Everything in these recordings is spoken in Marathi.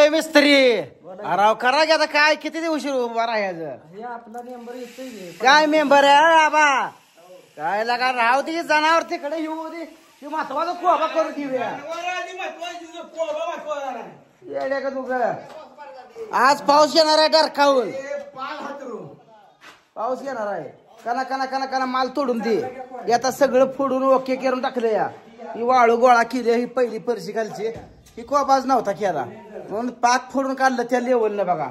होय मिस्त्री राव करा की आता काय किती दिवस उभा राहायचं आपला मेंबर येतोय काय मेंबर आहे बाबा काय लागा राव ती जनावर तिकडे येऊ दे ती महत्वाचा कोबा करून घेऊया येड्या का तू आज पाऊस येणार आहे डरकावून पाऊस येणार आहे कना कना कना कना माल तोडून दे आता सगळं फोडून ओके करून टाकलं या ही वाळू गोळा केली ही पहिली परशी खालची ही कोबाज नव्हता केला म्हणून पाक फोडून काढलं त्या लेवलनं बघा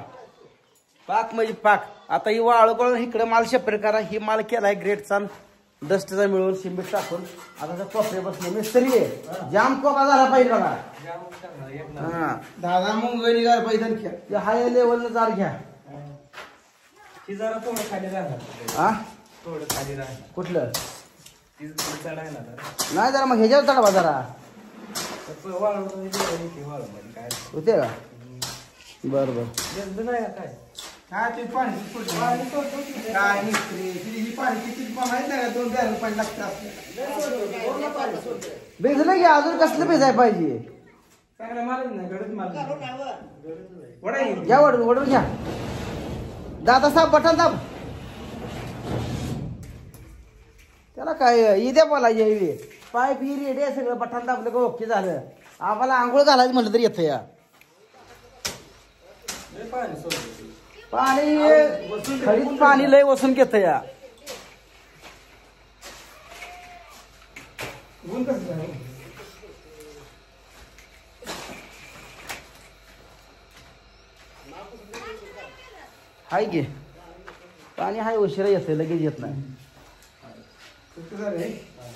पाक म्हणजे पाक आता ही वाळू गोळा इकडे माल सेपरेट करा ही माल केलाय ग्रेटचा डस्टचा मिळून सिमेंट टाकून आता कोपरे बसले मिस्त्री जाम कोबा झाला पाहिजे बघा हा दादा मुंगळी गाय पाहिजे हाय लेवलनं जार घ्या जरा थोडं खाली राहणार हा थोडं खाली राहणार कुठलं चढायला नाही जरा मग ह्याच्यावर चढवा जरा काय होते का बर बर नाही काय काय ते पाणी काय ही पाणी किती माहित नाही का 2 बॅरल पाणी लागतं भिजलं की अजून कसलं भिजाय पाहिजे चांगला मारत नाही घडत मारत घ्या वडून वडून घ्या दादा साहेब बटन दाब त्याला काय इद्या बोला येवी पाईप ही रेडी आहे सगळं बटन दाबलं का ओके झालं आम्हाला आंघोळ घालायचं म्हटलं तरी येतं या पाणी खडीत पाणी लय वसून घेत या हाय गे पाणी हाय उशिरा येत लगेच येत नाही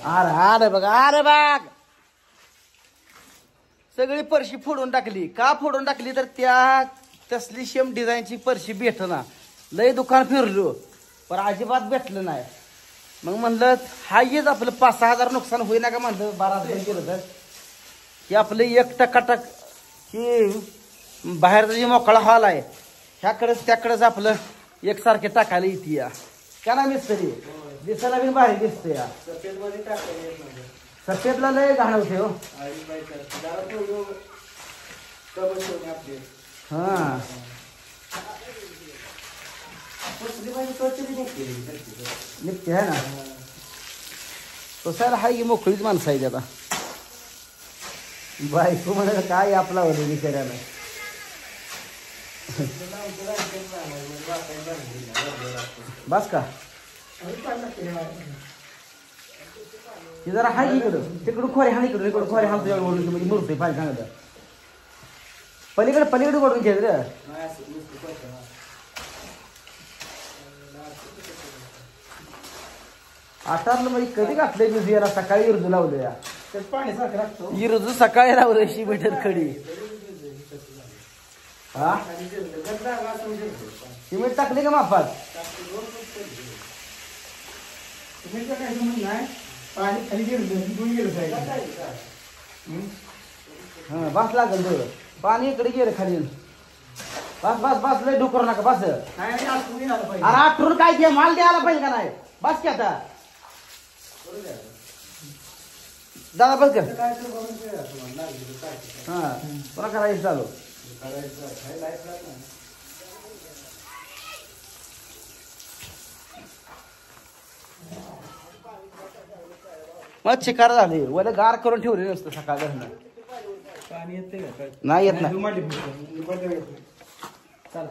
अरे अरे बघ अरे बघ सगळी परशी फोडून टाकली का फोडून टाकली तर त्या तसली शेम डिझाईनची परशी भेटना लय दुकान फिरलो पण अजिबात भेटलं नाही मग म्हणलं हायच आपलं 5-6 हजार नुकसान होईना का म्हणलं 12,000 गेलं तर हे आपलं 1% ही बाहेरचा जे मोकळा हॉल आहे ह्याकडेच त्याकडेच आपलं एकसारखे टाकायला येते या का ना मिस्त्री दिसायला बी भारी दिसते या सफेदला लय घाणवते हो हा निघते आहे ना तो सर हाय की मोकळीच माणसं आहे आता बायको म्हणाल काय आपला होते विचारायला बस का जरा हाय इकडं तिकडून खोरे हाण इकडून इकडून खोरे हाण तुझ्याकडे ओढून म्हणजे मुरते पाहिजे सांगत पलीकडे ओढून घ्यायचं रे आटारलं म्हणजे कधी घातलंय मी याला सकाळी इरजू लावलं या पाणी सारखं लागतो इरजू सकाळी लावलं शिमेटर खडी हा सिमेंट टाकले का मापात सिमेंटचं काय समज नाही पाणी खाली गेलं गेलं हा बस लागल थोडं पाणी इकडे गेलं खाली बस बस बस लय डुकर नका बस अरे आठवून काय घे माल द्यायला पाहिजे का नाही बस की आता दादा बस कर हा पुन्हा करायचं चालू मग चिकार झाले वले गार करून ठेवले नसतं सकाळ पाणी येते का नाही येत नाही चला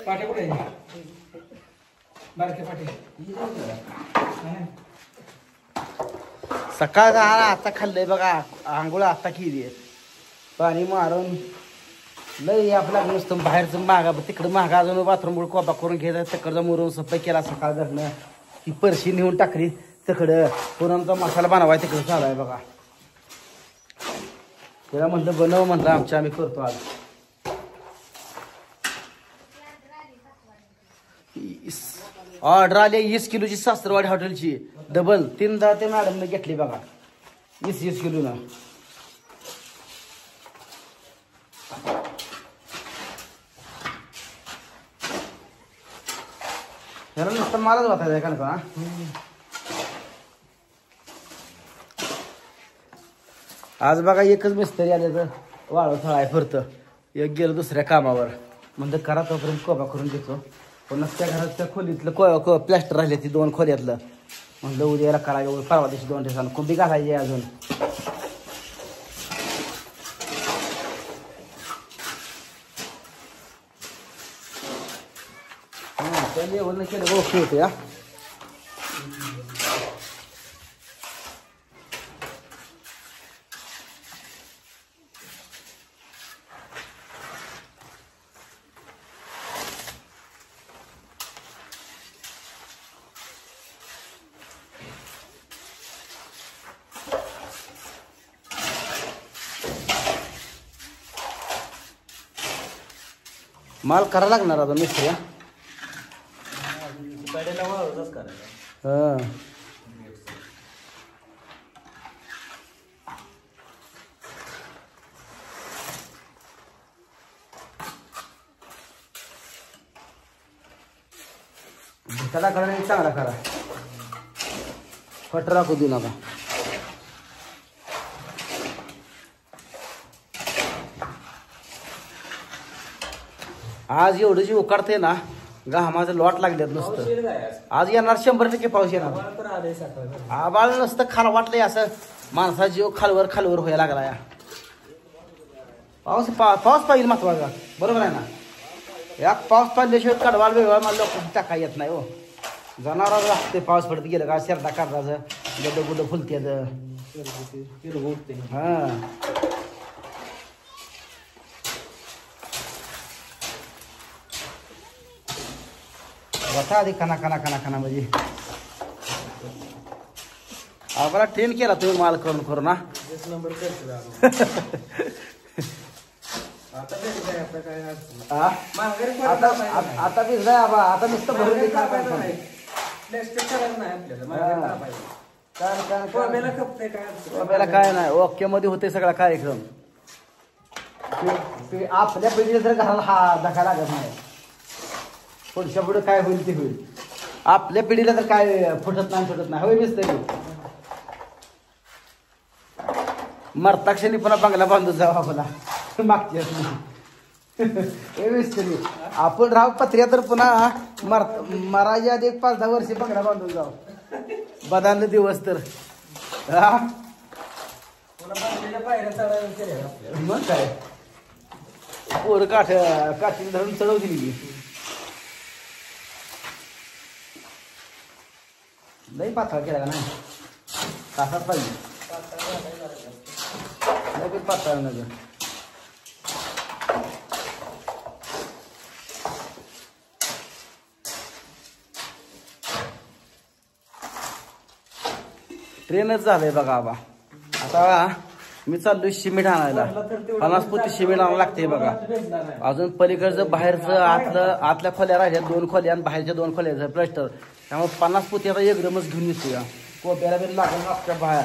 पाटे कुठे बारके पाटे सकाळ आता खाल्लंय बघा आंघोळ आता केली पाणी मारून लय आपला नुसतं बाहेरचं मागा तिकडं मागा अजून बाथरूम कोपा करून घ्यायचा तिकडचा मुरून सफाई केला सकाळ घरनं ती परशी नेऊन टाकली तिकडं पुरणचा मसाला बनवाय तिकडं चालू आहे बघा त्याला म्हटलं बनव म्हटलं आम्ही करतो आज ऑर्डर आली 20 किलोची सासरवाडी हॉटेलची डबल 3दा ते मॅडमने घेतली बघा 20 किलो ना ह्याला नुसतं मालच वाटायचं का ना आज बघा एकच मिस्त्री आले तर वाळू थळाय फिरतं. एक गेलं दुसऱ्या कामावर म्हणलं करा तोपर्यंत कोबा करून देतो. पण त्या घरात त्या खोलीतलं प्लॅस्टर राहिले ती 2 खोल्यातलं म्हणलं उद्याला करायला परवा दिवशी 2 दिवसांना कुंभी घालायची अजून. त्यांनी एवढं केलं ओके होते हा. माल करा लागणार आता मिस्त्री हा. भिकाला करा चांगला करा फट राखू देऊ नका. आज एवढं जी उकाडते ना घामाचं लॉट लागल्यात नुसतं. आज येणार 100% पाऊस येणार. आबाळ नसतं खाल वाटलंय असं माणसा जीव खालवर खालवर व्हायला लागला या. पाऊस पाहिजे महत्वाचा बरोबर आहे ना. या पाऊस पडल्याशिवाय कडवाल वेगळा मला लोक टाका येत नाही हो. जनावर लागते पाऊस पडत गेलं का शेरडा काढायचं गड्ड गुड्ड फुलत्याचं हा. बसा आधी खाना खाना खाना खाना म्हणजे आम्हाला ट्रेन केला तुम्ही माल करून करू ना. आता भिजलाय आबा आता नुसतं भरून काय नाही ओके मध्ये होते सगळा कार्यक्रम. आपल्या पिढीला जर घराला हा धक्का लागत नाही पुढच्या पुढे काय होईल ते होईल. आपल्या पिढीला तर काय फुटत नाही होय मिस्त्री. मरताक्षणी पुन्हा बंगला बांधून जाऊ आपला मागच्या मिस्त्री आपण राहू पत्र्या तर पुन्हा मरायच्या आधी 5-10 वर्षे बंगला बांधून जाऊ बदलले दिवस तर मग काय पोर काठी धरून चढव दिली. लई पातळ केला का नाही तासात पाहिजे लगेच पातळ नगर. ट्रेनच झालंय बघा आबा. आता मी चाललोय सिमेंट आणायला. 50 पोती सिमेंट आणायला लागते बघा. अजून पलीकडचं बाहेरचं आतल्या खोल्या राहिल्या 2 खोल्या आणि बाहेरच्या 2 खोल्याचं प्लॅस्टर. त्यामुळे 50 पोती आता एकदमच घेऊन येतो या. कोब्याला बिन लागून आपल्या बाहेर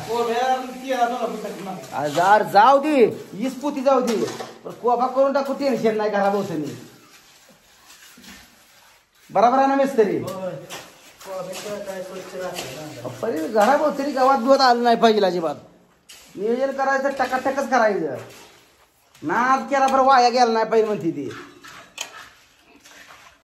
जाऊ दे 20 पोती जाऊ दे पण कोबा करून टाकू टेन्शन नाही घरा बसणी बरोबर आहे ना मिस्त्री. घरा बसणी गावात दुध आलं नाही पाहिजे अजिबात. नियोजन करायचं टकाटकच करायचं. नाद केला बरं वाया गेला नाही पाहिजे म्हणते ती.